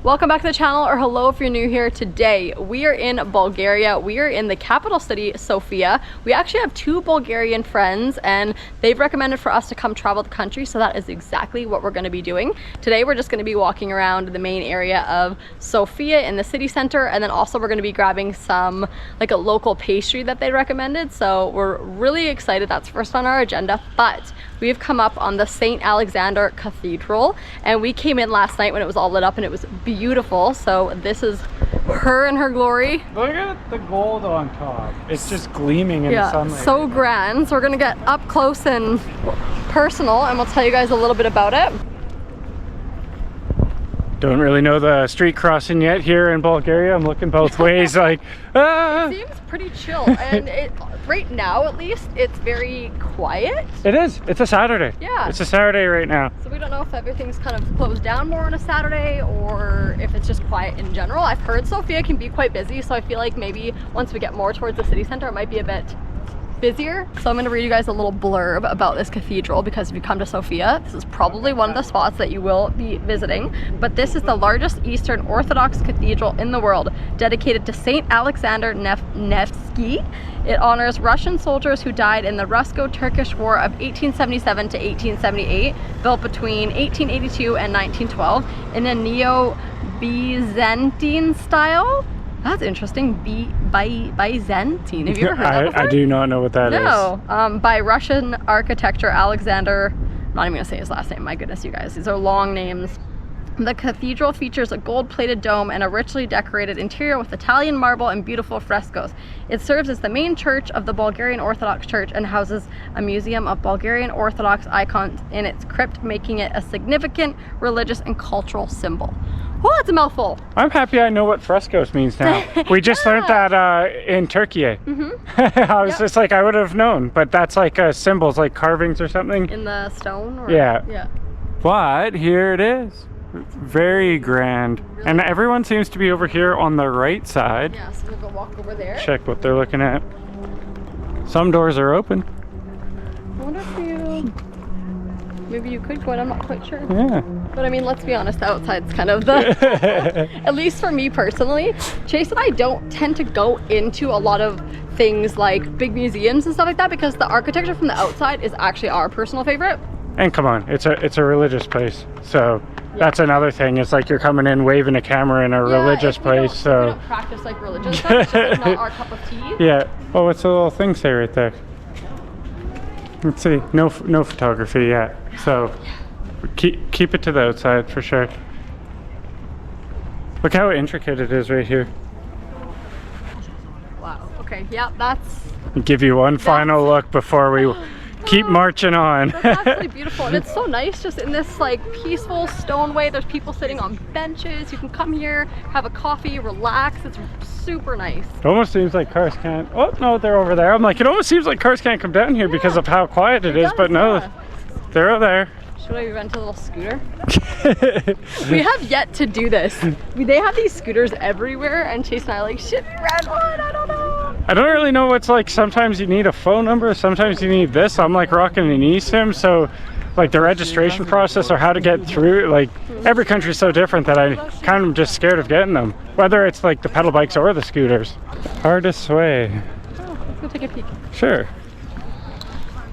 Welcome back to the channel, or hello if you're new here. Today we are in Bulgaria. We are in the capital city, Sofia. We actually have two Bulgarian friends and they've recommended for us to come travel the country, so that is exactly what we're going to be doing. Today we're just going to be walking around the main area of Sofia in the city center, and then also we're going to be grabbing some like a local pastry that they recommended. So we're really excited. That's first on our agenda, but we've come up on the St. Alexander Cathedral and we came in last night when it was all lit up and it was beautiful. So this is her in her glory. Look at the gold on top. It's just gleaming in the sunlight. So grand. So we're gonna get up close and personal and we'll tell you guys a little bit about it. Don't really know the street crossing yet here in Bulgaria. I'm looking both ways like, ah. It seems pretty chill and right now at least it's very quiet. It is. It's a Saturday. Yeah. It's a Saturday right now. So we don't know if everything's kind of closed down more on a Saturday or if it's just quiet in general. I've heard Sofia can be quite busy, so I feel like maybe once we get more towards the city center it might be a bit busier. So I'm going to read you guys a little blurb about this cathedral, because if you come to Sofia, this is probably one of the spots that you will be visiting. But this is the largest Eastern Orthodox cathedral in the world, dedicated to St. Alexander Nevsky. It honors Russian soldiers who died in the Russo-Turkish War of 1877 to 1878, built between 1882 and 1912 in a Neo-Byzantine style. That's interesting. Byzantine. Have you ever heard that before? I do not know what that is. No. By Russian architecture Alexander. I'm not even gonna say his last name. My goodness, you guys. These are long names. The cathedral features a gold-plated dome and a richly decorated interior with Italian marble and beautiful frescoes. It serves as the main church of the Bulgarian Orthodox Church and houses a museum of Bulgarian Orthodox icons in its crypt, making it a significant religious and cultural symbol. Oh, that's a mouthful. I'm happy I know what frescoes means now. We just learned that in Turkey. I was just like, I would have known, but that's like symbols, like carvings or something. In the stone? Or? Yeah. But here it is. Very grand. Really? And everyone seems to be over here on the right side. Yeah, so we'll go walk over there. Check what they're looking at. Some doors are open. I wonder if maybe you could go in, I'm not quite sure. Yeah. But I mean, let's be honest, the outside's kind of the, at least for me personally, Chase and I don't tend to go into a lot of things like big museums and stuff like that, because the architecture from the outside is actually our personal favorite. And come on, it's a religious place, so that's another thing. It's like you're coming in waving a camera in a religious place, so we don't practice like religious stuff. It's just like not our cup of tea. Yeah. Oh, what's the little thing say right there? Let's see. No photography yet. So keep it to the outside for sure. Look how intricate it is right here. Wow. Okay. Yeah, that's. Give you one final look before we keep marching on. That's absolutely beautiful, and it's so nice just in this like peaceful stone way. There's people sitting on benches. You can come here, have a coffee, relax. It's super nice. It almost seems like cars can't. Oh no, they're over there. I'm like, it almost seems like cars can't come down here because of how quiet it is, but no, they're over there. Should we rent a little scooter? We have yet to do this. They have these scooters everywhere, and Chase and I are like, should we rent one? I don't know. I don't really know what's like. Sometimes you need a phone number, sometimes you need this. I'm like rocking an eSIM, so like the registration process or how to get through, like every country's so different that I kind of just scared of getting them. Whether it's like the pedal bikes or the scooters. Artist's Way. Oh, let's go take a peek. Sure.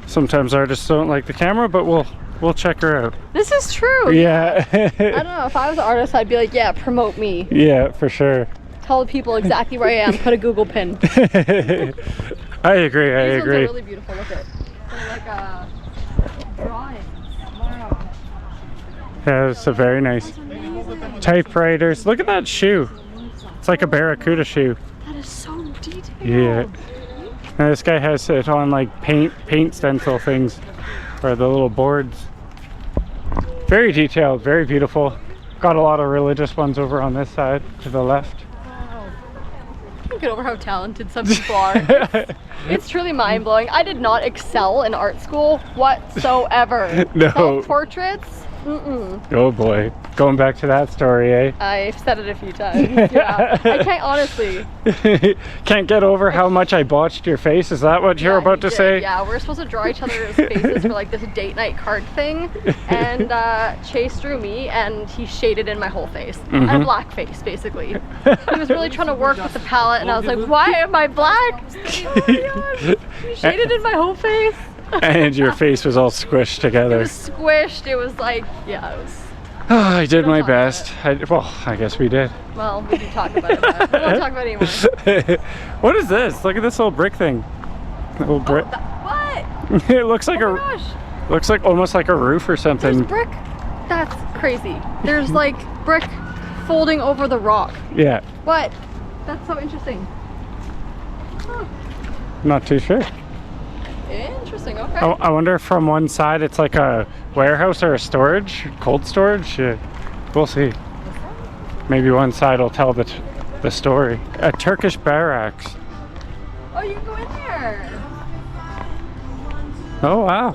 Sometimes artists don't like the camera, but we'll check her out. This is true. Yeah. I don't know, if I was an artist, I'd be like, yeah, promote me. Yeah, for sure. Tell the people exactly where I am. Put a Google pin. I agree. These ones are really beautiful. Look at they're like drawings. Wow. Yeah, it's a very nice. Typewriters. Look at that shoe. It's like a Barracuda shoe. That is so detailed. Yeah. And this guy has it on like paint stencil things, or the little boards. Very detailed, very beautiful. Got a lot of religious ones over on this side to the left. Wow. Can't get over how talented some people are. It's truly mind-blowing. I did not excel in art school whatsoever. No. Self-portraits, Oh boy, going back to that story, eh? I've said it a few times. Yeah, I can't honestly. Can't get over how much I botched your face. Is that what you're Yeah, about he to did. say? Yeah, we're supposed to draw each other's faces for like this date night card thing, and Chase drew me, and he shaded in my whole face. I had a black face, basically. He was really trying to work with the palette, and I was like, "Why am I black?" Oh my God. He shaded in my whole face. And your face was all squished It together. was squished. It was like, yeah, it was. Oh, I did my talk about best. Well, I guess we did. Well, we can talk about it, but we won't talk about it anymore. What is this? Look at this little brick thing. Little brick. What? It looks like Oh my gosh. looks like almost like a roof or There's something. brick. That's crazy. There's like brick folding over the rock. Yeah, What? That's so interesting. Huh. not too sure. Interesting. Okay. I wonder if from one side it's like a warehouse or a storage, cold storage. We'll see. Maybe one side will tell the story. A Turkish barracks. Oh, you can go in there. Oh wow.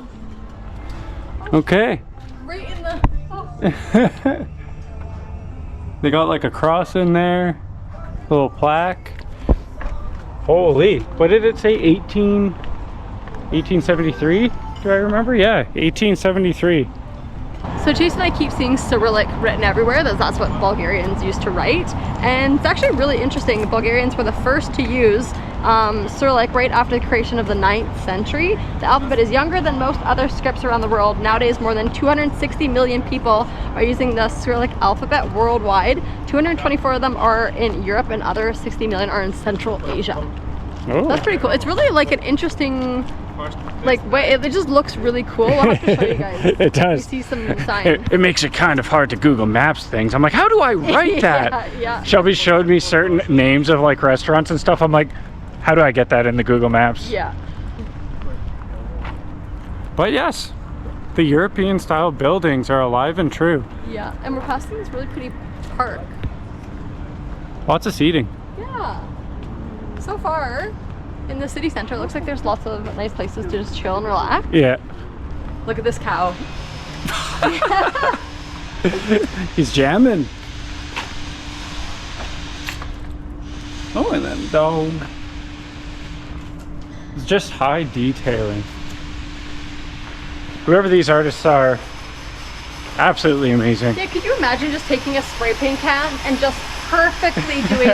Okay. Right in the. Oh. They got like a cross in there, little plaque. Holy, what did it say? 1873? Do I remember? Yeah, 1873. So Chase and I keep seeing Cyrillic written everywhere. That's what Bulgarians used to write, and it's actually really interesting. The Bulgarians were the first to use Cyrillic right after the creation of the 9th century. The alphabet is younger than most other scripts around the world. Nowadays, more than 260 million people are using the Cyrillic alphabet worldwide. 224 of them are in Europe, and other 60 million are in Central Asia. Oh. That's pretty cool. It's really like an interesting, like, way. It just looks really cool. I'll have to show you guys. It does. You see some sign. It makes it kind of hard to Google Maps things. I'm like, how do I write that? Yeah. Shelby showed me certain names of like restaurants and stuff. I'm like, how do I get that in the Google Maps? Yeah. But yes, the European style buildings are alive and true. Yeah. And we're passing this really pretty park. Lots of seating. Yeah. So far, in the city center, it looks like there's lots of nice places to just chill and relax. Yeah. Look at this cow. He's jamming. Oh, and then dome. It's just high detailing. Whoever these artists are, absolutely amazing. Yeah, could you imagine just taking a spray paint can and just perfectly doing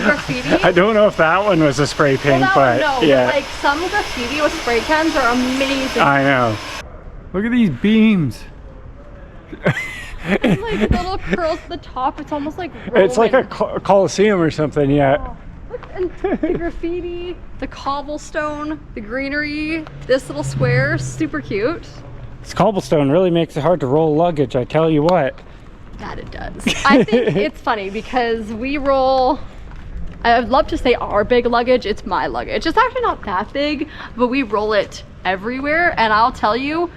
graffiti? I don't know if that one was a spray paint, Well, but no, yeah. like some graffiti with spray cans are amazing. I know. Look at these beams. It's like little curls at the top. It's almost like Roman. It's like a coliseum or something, yeah. Oh, look, and the graffiti, the cobblestone, the greenery, this little square, super cute. This cobblestone really makes it hard to roll luggage, I tell you what. That it does. I think it's funny because we roll, I'd love to say our big luggage, it's my luggage. It's actually not that big, but we roll it everywhere, and I'll tell you,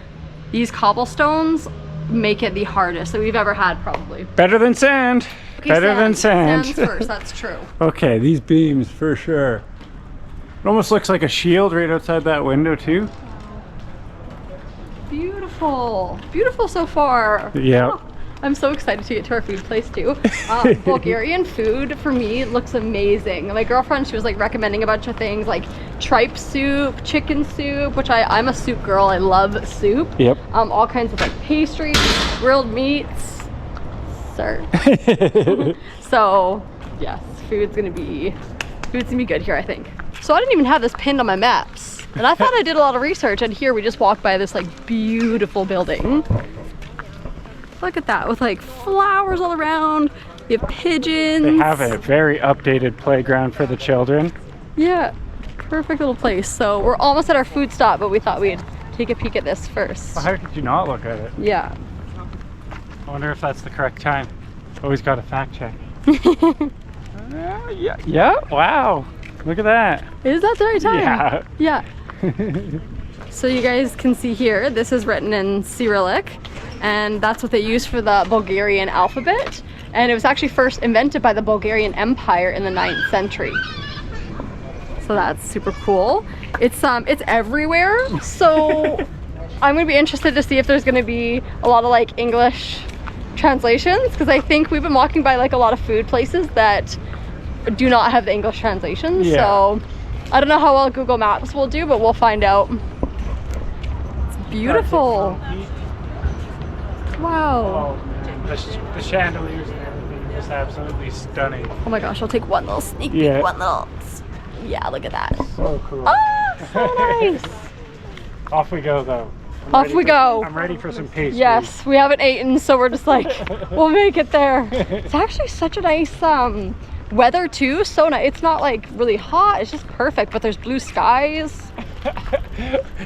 these cobblestones make it the hardest that we've ever had, probably. Better than sand. Okay, Better than sand. Sands first, that's true. Okay, these beams for sure. It almost looks like a shield right outside that window too. Beautiful. Beautiful so far. Yeah. Oh, I'm so excited to get to our food place too. Bulgarian food for me looks amazing. My girlfriend, she was like recommending a bunch of things like tripe soup, chicken soup, which I'm a soup girl. I love soup. Yep. All kinds of like pastries, grilled meats. Sir. So yes, food's gonna be good here, I think. So I didn't even have this pinned on my maps. And I thought I did a lot of research, and here we just walked by this like beautiful building. Look at that, with like flowers all around. You have pigeons. They have a very updated playground for the children. Yeah, perfect little place. So we're almost at our food stop, but we thought we'd take a peek at this first. Well, how could you not look at it? Yeah. I wonder if that's the correct time. Always got to fact check. Yeah, wow. Look at that. Is that the right time? Yeah. Yeah. So you guys can see here, this is written in Cyrillic, and that's what they use for the Bulgarian alphabet. And it was actually first invented by the Bulgarian Empire in the 9th century. So that's super cool. It's everywhere. So I'm gonna be interested to see if there's gonna be a lot of like English translations, because I think we've been walking by like a lot of food places that do not have the English translations. Yeah. So I don't know how well Google Maps will do, but we'll find out. It's beautiful. Wow. Oh man, the chandeliers and everything are just absolutely stunning. Oh my gosh, I'll take one little sneak peek, Yeah. one little. Yeah, look at that. So cool. Ah, so nice. Off we go though. Off we go. I'm ready for some pastries. Yes, we haven't eaten, so we're just like, we'll make it there. It's actually such a nice weather too. So nice. It's not like really hot. It's just perfect. But there's blue skies.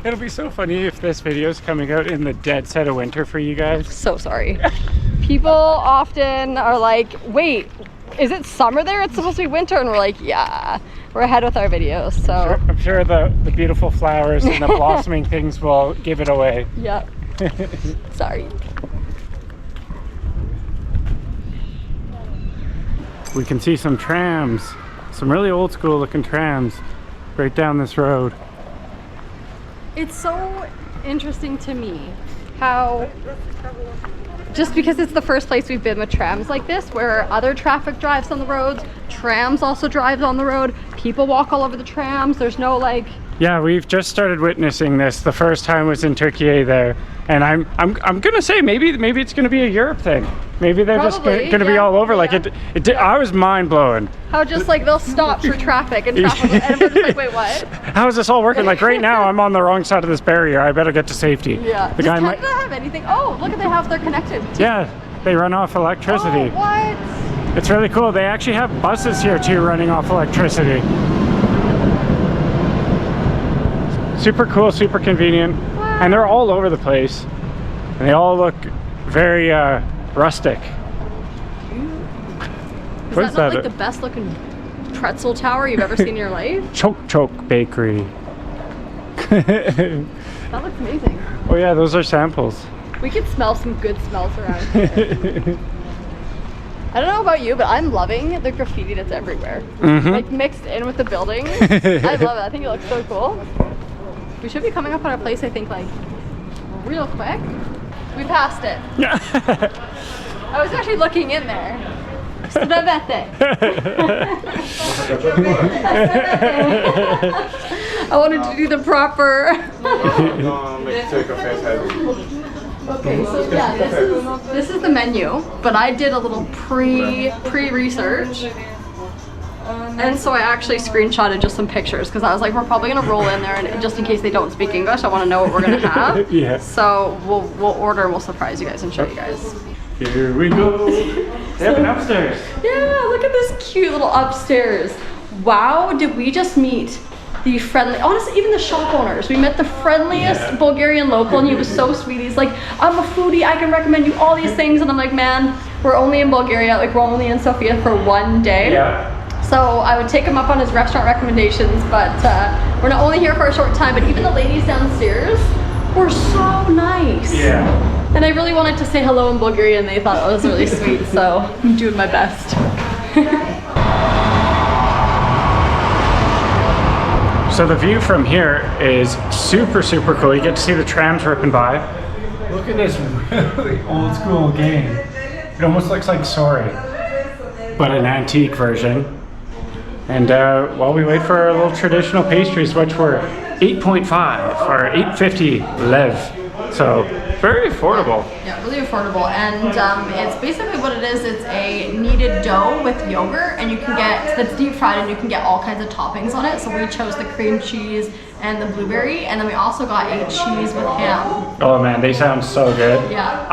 It'll be so funny if this video is coming out in the dead set of winter for you guys. So sorry. People often are like, wait, is it summer there? It's supposed to be winter. And we're like, yeah, we're ahead with our videos. So I'm sure the beautiful flowers and the blossoming things will give it away. yeah. Sorry. We can see some trams, some really old school looking trams right down this road. It's so interesting to me how, just because it's the first place we've been with trams like this, where other traffic drives on the roads, trams also drive on the road, people walk all over the trams, there's no like... Yeah, we've just started witnessing this. The first time was in Turkey there, and I'm gonna say maybe it's gonna be a Europe thing. Maybe they're just Probably, gonna be yeah, all over. Like yeah. I was mind blowing. How just like they'll stop for traffic and traffic, and we're just like, wait, what? How is this all working? Like right now, I'm on the wrong side of this barrier. I better get to safety. Yeah. The Does guy Canada might. have anything? Oh, look at they have, they're connected. Yeah, they run off electricity. Oh, what? It's really cool. They actually have buses here too, running off electricity. Super cool, super convenient, and they're all over the place, and they all look very rustic. Is What that not like the best looking pretzel tower you've ever seen in your life? Choke Bakery. That looks amazing. Oh yeah, those are samples. We could smell some good smells around here. I don't know about you, but I'm loving the graffiti that's everywhere. Like mixed in with the buildings. I love it. I think it looks so cool. We should be coming up on our place, I think, like, real quick. We passed it. I was actually looking in there. Stravete. I wanted to do the proper. Okay, so yeah, this is the menu, but I did a little pre-research. And so I actually screenshotted just some pictures because I was like, we're probably gonna roll in there, and just in case they don't speak English, I want to know what we're gonna have. Yeah. So we'll order and we'll surprise you guys and show you guys. Here we go. They have an upstairs. Yeah, look at this cute little upstairs. Wow, did we just meet the friendly, honestly, even the shop owners. We met the friendliest Bulgarian local, and he was so sweet. He's like, I'm a foodie, I can recommend you all these things. And I'm like, man, we're only in Bulgaria, like we're only in Sofia for one day. Yeah. So I would take him up on his restaurant recommendations, but we're not only here for a short time, but even the ladies downstairs were so nice. Yeah. And I really wanted to say hello in Bulgarian, and they thought it was really sweet, so I'm doing my best. So the view from here is super, super cool. You get to see the trams ripping by. Look at this really old school game. It almost looks like Sorry, but an antique version. And while we wait for our little traditional pastries, which were 8.5 or 8.50 lev. So very affordable. Yeah, really affordable, and it's basically what it is. It's a kneaded dough with yogurt, and you can get, that's deep fried, and you can get all kinds of toppings on it. So we chose the cream cheese and the blueberry, and then we also got a cheese with ham. Oh man, they sound so good. Yeah.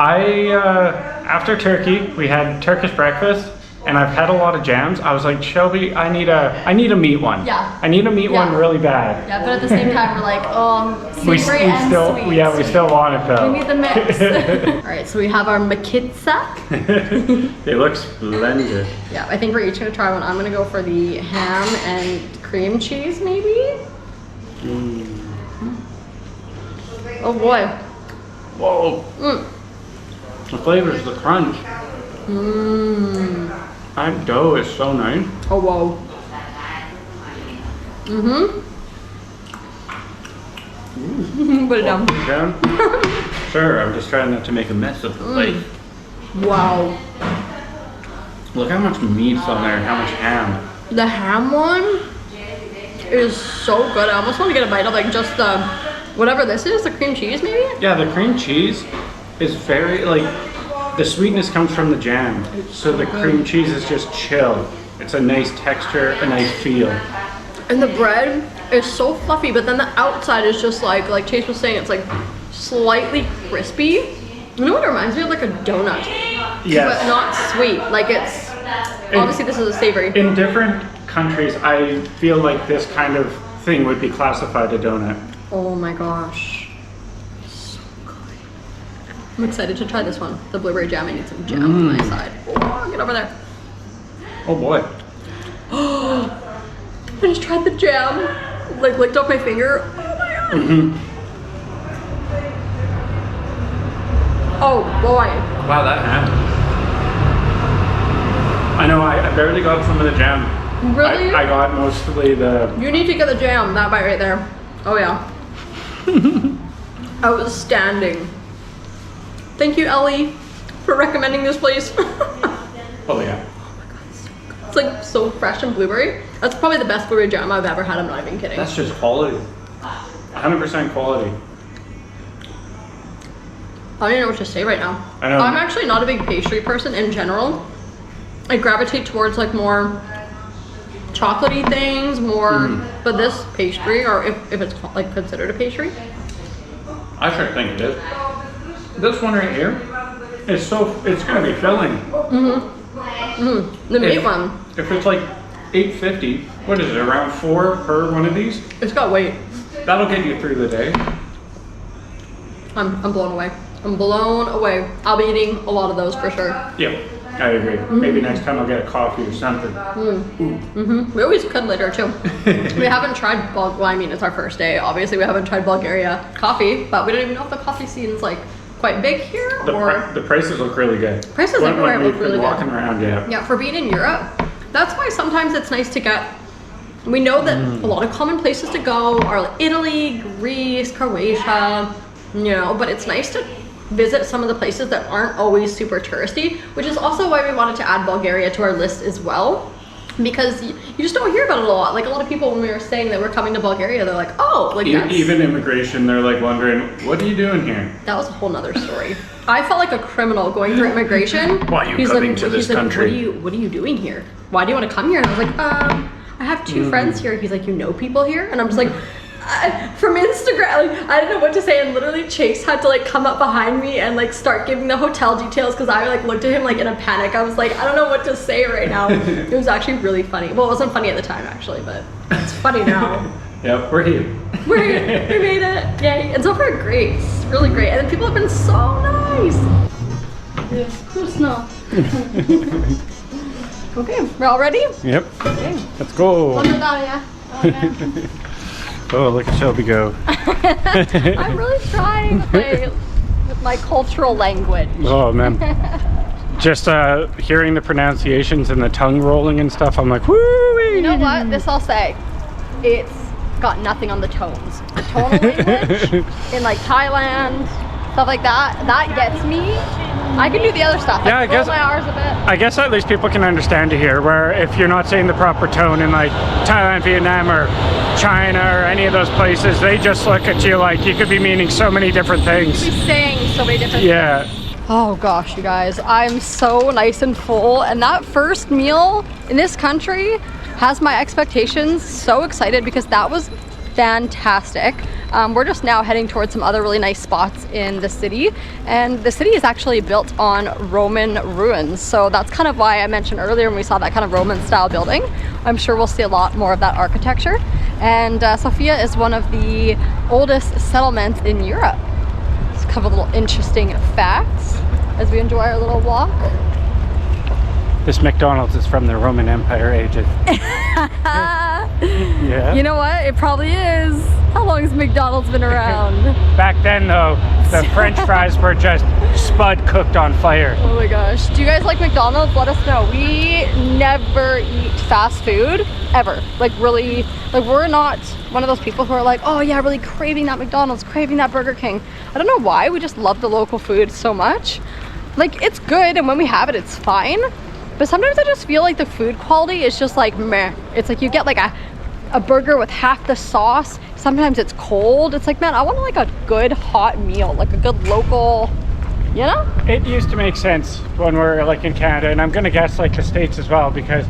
After Turkey, we had Turkish breakfast, and I've had a lot of jams. I was like, Shelby, I need a meat one. Yeah. I need a meat one really bad. Yeah, but at the same time, we're like, We savory and still, sweet. yeah, we still want it though. We need the mix. All right, so we have our makitsa. They look splendid. Yeah, I think we're each gonna try one. I'm gonna go for the ham and cream cheese, maybe. Oh boy. Whoa. The flavors, the crunch. That dough is so nice. Oh whoa. Put it down. Down? Sure, I'm just trying not to make a mess of the plate. Wow. Look how much meat's on there and how much ham. The ham one is so good. I almost want to get a bite of like just the, whatever this is, the cream cheese maybe? Yeah, the cream cheese is very, like, the sweetness comes from the jam. So the cream cheese is just chill. It's a nice texture, a nice feel. And the bread is so fluffy, but then the outside is just like Chase was saying, it's like slightly crispy. You know what it reminds me of? Like a donut. Yes. But not sweet. Like it's, obviously this is a savory. In different countries, I feel like this kind of thing would be classified a donut. Oh my gosh. So good. I'm excited to try this one. The blueberry jam. I need some jam on my side. Oh, get over there. Oh boy. I just tried the jam. Like licked off my finger. Oh my god. Oh boy. Wow, that ham. I know, I barely got some of the jam. Really? I got mostly the... You need to get the jam, that bite right there. Oh yeah. Outstanding. Thank you, Ellie, for recommending this place. Oh yeah. It's like so fresh and blueberry. That's probably the best blueberry jam I've ever had, I'm not even kidding. That's just quality. 100% quality. I don't even know what to say right now. I know. I'm actually not a big pastry person in general. I gravitate towards like more chocolatey things, more, but this pastry, or if it's like considered a pastry. I sure think it is. This one right here is so, it's gonna be filling. The meat one, If it's like $8.50, what is it, around 4 per one of these? it's got weight. That'll get you through the day. I'm blown away. I'm blown away. I'll be eating a lot of those for sure. Yep, I agree. Maybe next time I'll get a coffee or something. We always could later too. We haven't tried well, I mean, it's our first day. Obviously, we haven't tried Bulgaria coffee, but we don't even know if the coffee scene's like quite big here or. The prices look really good. Prices everywhere look really good. Walking around, yeah. Yeah, for being in Europe, that's why sometimes it's nice to get. We know that a lot of common places to go are like Italy, Greece, Croatia, you know, but it's nice to visit some of the places that aren't always super touristy, which is also why we wanted to add Bulgaria to our list as well, because you just don't hear about it a lot. Like a lot of people, when we were saying that we're coming to Bulgaria, they're like, oh, like that's... Even immigration, they're like wondering, what are you doing here? That was a whole nother story. I felt like a criminal going through immigration. Why are you coming to this country? What are you doing here? Why do you want to come here? And I was like, I have two friends here. He's like, you know people here? And I'm just like, from Instagram, like, I didn't know what to say, and literally Chase had to like come up behind me and like start giving the hotel details because I like looked at him like in a panic. I was like, I don't know what to say right now. It was actually really funny. Well, it wasn't funny at the time actually, but it's funny now. Yep, we're here. We're here. We made it. Yay. And so far, great. It's really great. And then people have been so nice. Yeah, snow. Okay, we're all ready? Yep. Okay. Let's go. Okay. Oh, look at Shelby go. I'm really trying with my cultural language. Oh, man. Just hearing the pronunciations and the tongue rolling and stuff, I'm like, woo! You know what? This I'll say. It's got nothing on the tones. The tonal language in like Thailand, stuff like that, that gets me. I can do the other stuff. Yeah, I guess. Roll my R's a bit. I guess at least people can understand it here, where if you're not saying the proper tone in like Thailand, Vietnam, or China, or any of those places, they just look at you like you could be meaning so many different things. You'd be saying so many different Yeah. things. Oh gosh, you guys, I'm so nice and full, and that first meal in this country has my expectations so excited because that was fantastic. We're just now heading towards some other really nice spots in the city, and the city is actually built on Roman ruins, so that's kind of why I mentioned earlier when we saw that kind of Roman style building. I'm sure we'll see a lot more of that architecture, and Sofia is one of the oldest settlements in Europe. Just a couple little interesting facts as we enjoy our little walk. This McDonald's is from the Roman Empire ages. Yeah. You know what? It probably is. How long has McDonald's been around? Back then, though, the French fries were just spud cooked on fire. Oh my gosh. Do you guys like McDonald's? Let us know. We never eat fast food, ever. Like really, like we're not one of those people who are like, oh yeah, really craving that McDonald's, craving that Burger King. I don't know why, we just love the local food so much. Like, it's good, and when we have it, it's fine. But sometimes I just feel like the food quality is just like meh. It's like you get like a burger with half the sauce. Sometimes it's cold. It's like, man, I want like a good hot meal, like a good local, you know? It used to make sense when we're like in Canada, and I'm gonna guess like the States as well, because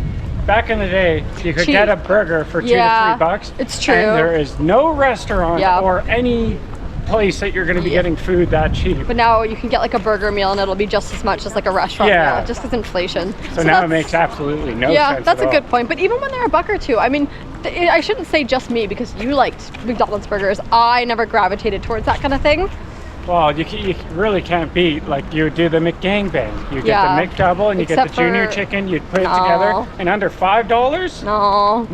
back in the day, you could Cheap. get a burger for $2 to $3. It's true. And there is no restaurant Yeah. or any place that you're gonna be getting food that cheap. But now you can get like a burger meal and it'll be just as much as like a restaurant Yeah. meal, just because inflation. So now it makes absolutely no yeah, sense. that's at a all. good point. But even when they're a buck or two, I mean, I shouldn't say just me because you liked McDonald's burgers. I never gravitated towards that kind of thing. Well, you really can't beat, like, you do the McGangbang. You get Yeah. the McDouble and you get Except the junior for- chicken, you put it No. together, and under $5? No.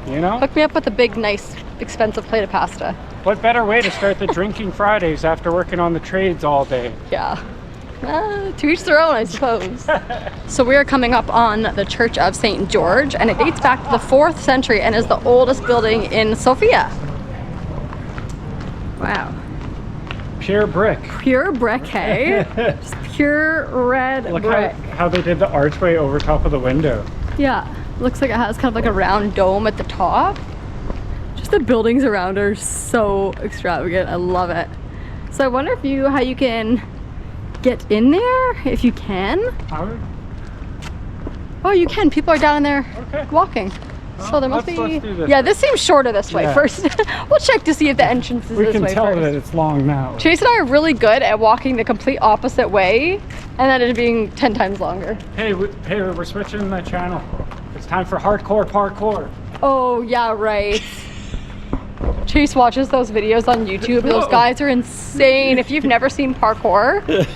You know? Hook me up with a big, nice, expensive plate of pasta. What better way to start the drinking Fridays after working on the trades all day? Yeah. To each their own, I suppose. So we are coming up on the Church of St. George, and it dates back to the 4th century and is the oldest building in Sofia. Wow. Pure brick. Pure brick, hey? Just pure red Look brick. how they did the archway over top of the window. Yeah, looks like it has kind of like a round dome at the top. Just the buildings around are so extravagant. I love it. So I wonder how you can get in there, if you can. How? Oh, you can. People are down in there Okay. walking. So there must let's be. do this. Yeah, this seems shorter this way. Yeah. First, we'll check to see if the entrance is We this can way tell first. that it's long now. Chase and I are really good at walking the complete opposite way, and then it being 10 times longer. Hey, we're switching the channel. It's time for hardcore parkour. Oh yeah, right. Chase watches those videos on YouTube. Those Whoa. guys are insane. If you've never seen parkour,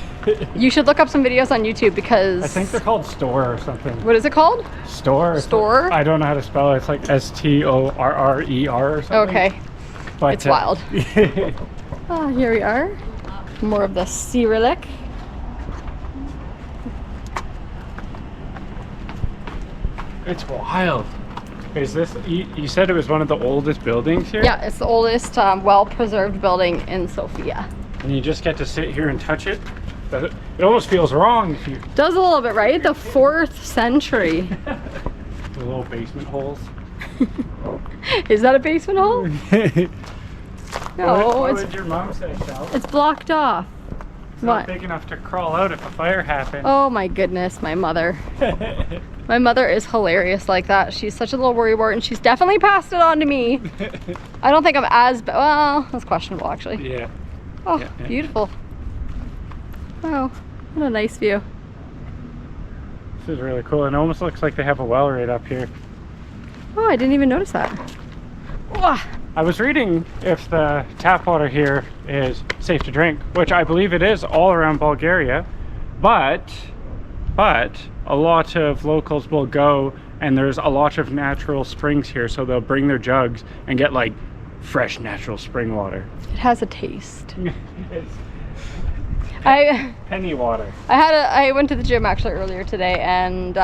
you should look up some videos on YouTube because I think they're called Store or something. what is it called? Store. Store? I don't know how to spell it. It's like STORRER or something. Okay, But, it's wild. Ah, here we are. More of the Cyrillic. It's wild. Is this, you said it was one of the oldest buildings here? Yeah, it's the oldest well-preserved building in Sofia. And you just get to sit here and touch it? It almost feels wrong if you... Does a little bit, right? The 4th century. The little basement holes. Is that a basement hole? No, what it's would your mom say, Sal? it's blocked off. It's What? not big enough to crawl out if a fire happened. Oh my goodness, my mother. My mother is hilarious like that. She's such a little worrywart, and she's definitely passed it on to me. I don't think I'm as well, that's questionable actually. Yeah. Oh, Yeah, yeah. beautiful. Wow, what a nice view. This is really cool. And it almost looks like they have a well right up here. Oh, I didn't even notice that. Wah. I was reading if the tap water here is safe to drink, which I believe it is all around Bulgaria, but a lot of locals will go, and there's a lot of natural springs here, so they'll bring their jugs and get like fresh natural spring water. It has a taste. It's I penny water. I went to the gym actually earlier today, and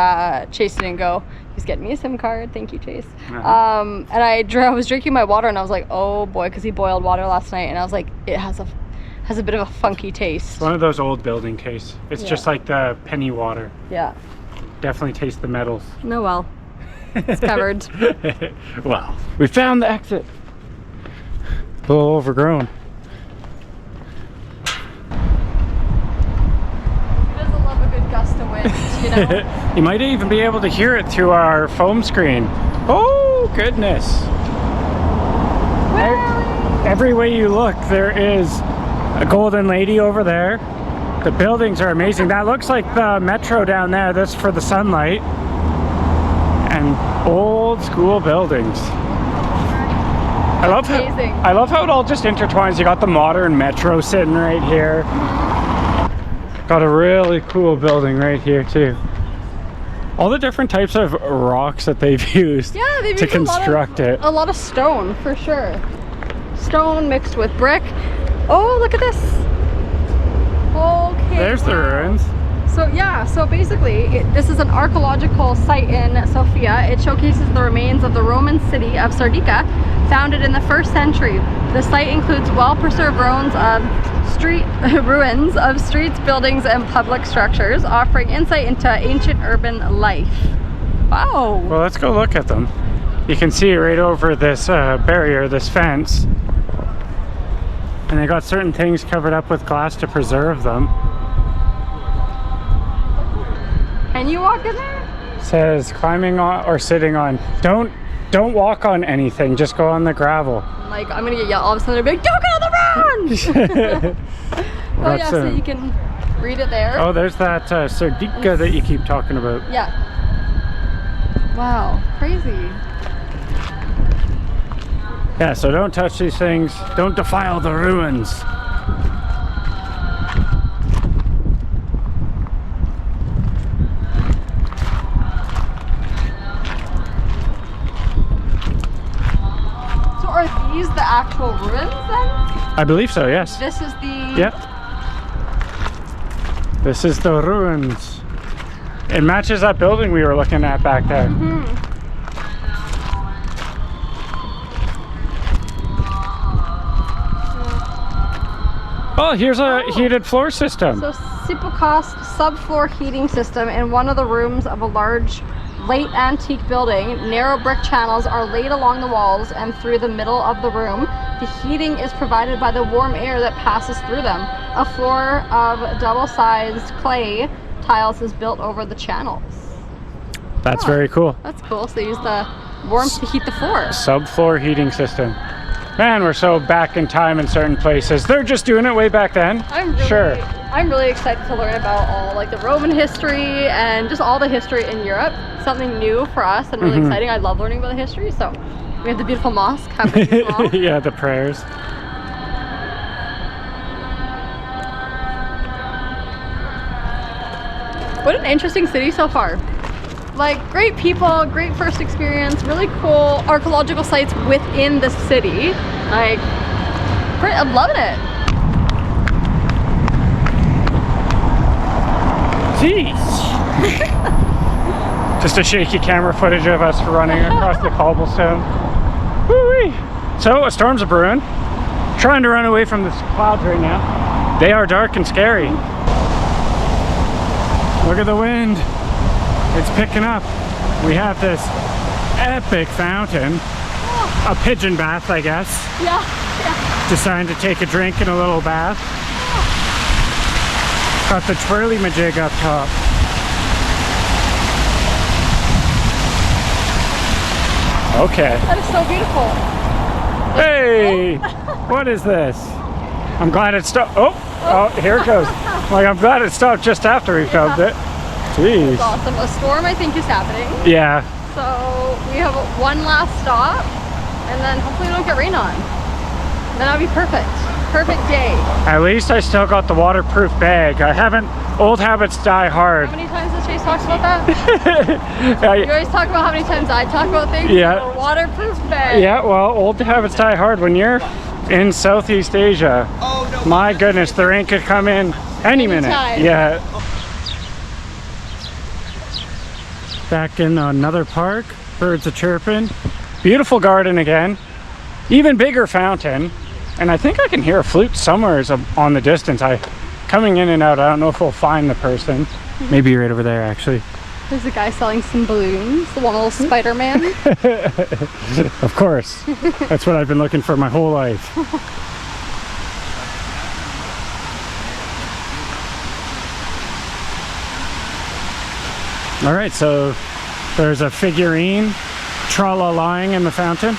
Chase didn't go. He's getting me a SIM card. Thank you, Chase. Uh-huh. And I was drinking my water, and I was like, oh boy, because he boiled water last night, and I was like, it has a bit of a funky taste. One of those old building tastes. It's Yeah. just like the penny water. Yeah. Definitely taste the metals. No, well, it's covered. Well, we found the exit. A little overgrown. He doesn't love a good gust of wind, you know? You might even be able to hear it through our foam screen. Oh, goodness. Every way you look, there is a golden lady over there. The buildings are amazing. That looks like the metro down there. That's for the sunlight. And old school buildings. I love Amazing. how it all just intertwines. You got the modern metro sitting right here. Got a really cool building right here too. All the different types of rocks that they've used Yeah, they've to used construct it. a lot of stone, for sure. Stone mixed with brick. Oh, look at this. Okay. There's the wow. ruins. So yeah, so basically this is an archaeological site in Sofia. It showcases the remains of the Roman city of Sardica, founded in the 1st century. The site includes well-preserved ruins of streets, buildings, and public structures, offering insight into ancient urban life. Wow. Well, let's go look at them. You can see right over this barrier, this fence, and they got certain things covered up with glass to preserve them. Can you walk in there? Says climbing on or sitting on. Don't walk on anything. Just go on the gravel. Like, I'm gonna get yelled all of a sudden. I'll be like, don't get on the ground! Oh yeah, so you can read it there. Oh, there's that Sardica that you keep talking about. Yeah. Wow, crazy. Yeah, so don't touch these things. Don't defile the ruins. Are these the actual ruins then? I believe so, yes. This is the... Yep. This is the ruins. It matches that building we were looking at back there. Oh, here's a heated floor system. So Sipocast subfloor heating system in one of the rooms of a large late antique building. Narrow brick channels are laid along the walls and through the middle of the room. The heating is provided by the warm air that passes through them. A floor of double-sized clay tiles is built over the channels. That's very cool. That's cool. So they use the warmth to heat the floor. Subfloor heating system. Man, we're so back in time in certain places. They're just doing it way back then. I'm really excited to learn about all like the Roman history and just all the history in Europe. Something new for us and really exciting. I love learning about the history. So we have the beautiful mosque happening as well. Yeah, the prayers. What an interesting city so far. Like, great people, great first experience, really cool archaeological sites within the city. Like, I'm loving it. Jeez. Just a shaky camera footage of us running across the cobblestone. Woo-wee. So, a storm's a brewing. Trying to run away from the clouds right now. They are dark and scary. Look at the wind. It's picking up. We have this epic fountain. A pigeon bath, I guess. Yeah. Deciding to take a drink in a little bath. Got the twirly majig up top. Okay. That is so beautiful. Hey! What is this? I'm glad it stopped. Oh, here it goes. Like, I'm glad it stopped just after we filmed it. Jeez. That's awesome. A storm, I think, is happening. Yeah. So we have one last stop, and then hopefully we don't get rain on. Then that'll be perfect. Perfect day. At least I still got the waterproof bag. I haven't. Old habits die hard. How many times has Chase talks about that? You always talk about how many times I talk about things. Yeah. A waterproof bag. Yeah, well, old habits die hard. When you're in Southeast Asia, my goodness, the rain could come in any minute. Anytime. Yeah. Back in another park, birds are chirping. Beautiful garden again. Even bigger fountain. And I think I can hear a flute somewhere on the distance. Coming in and out, I don't know if we'll find the person. Maybe right over there, actually. There's a guy selling some balloons. The one little Spider-Man. Of course. That's what I've been looking for my whole life. All right, so there's a figurine tra-la-lying in the fountain.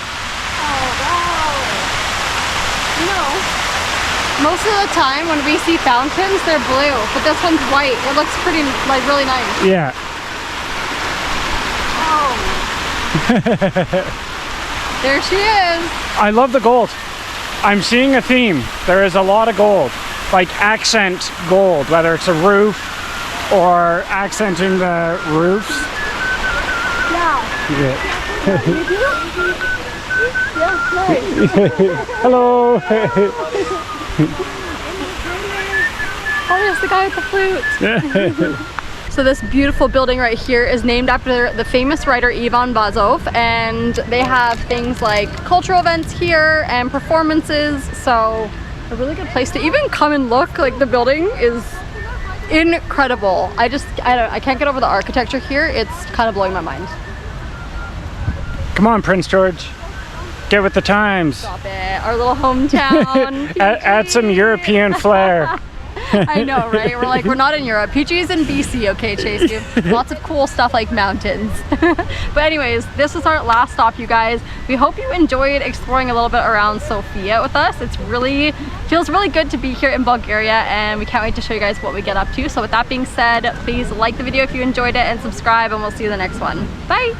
Most of the time when we see fountains, they're blue, but this one's white. It looks pretty, like, really nice. Yeah. Oh. There she is. I love the gold. I'm seeing a theme. There is a lot of gold, like accent gold, whether it's a roof or accenting the roofs. Yeah. Yeah. You do? Yeah, nice. Hello. Oh, there's the guy with the flute. So this beautiful building right here is named after the famous writer Ivan Vazov, and they have things like cultural events here and performances, so a really good place to even come and look. Like, the building is incredible. I can't get over the architecture here. It's kind of blowing my mind. Come on, Prince George. Get with the times. Stop it. Our little hometown. Add some European flair. I know, right? We're not in Europe. PG's in BC, okay, Chase? We have lots of cool stuff like mountains. But anyways, this is our last stop, you guys. We hope you enjoyed exploring a little bit around Sofia with us. Feels really good to be here in Bulgaria, and we can't wait to show you guys what we get up to. So with that being said, please like the video if you enjoyed it and subscribe, and we'll see you in the next one. Bye!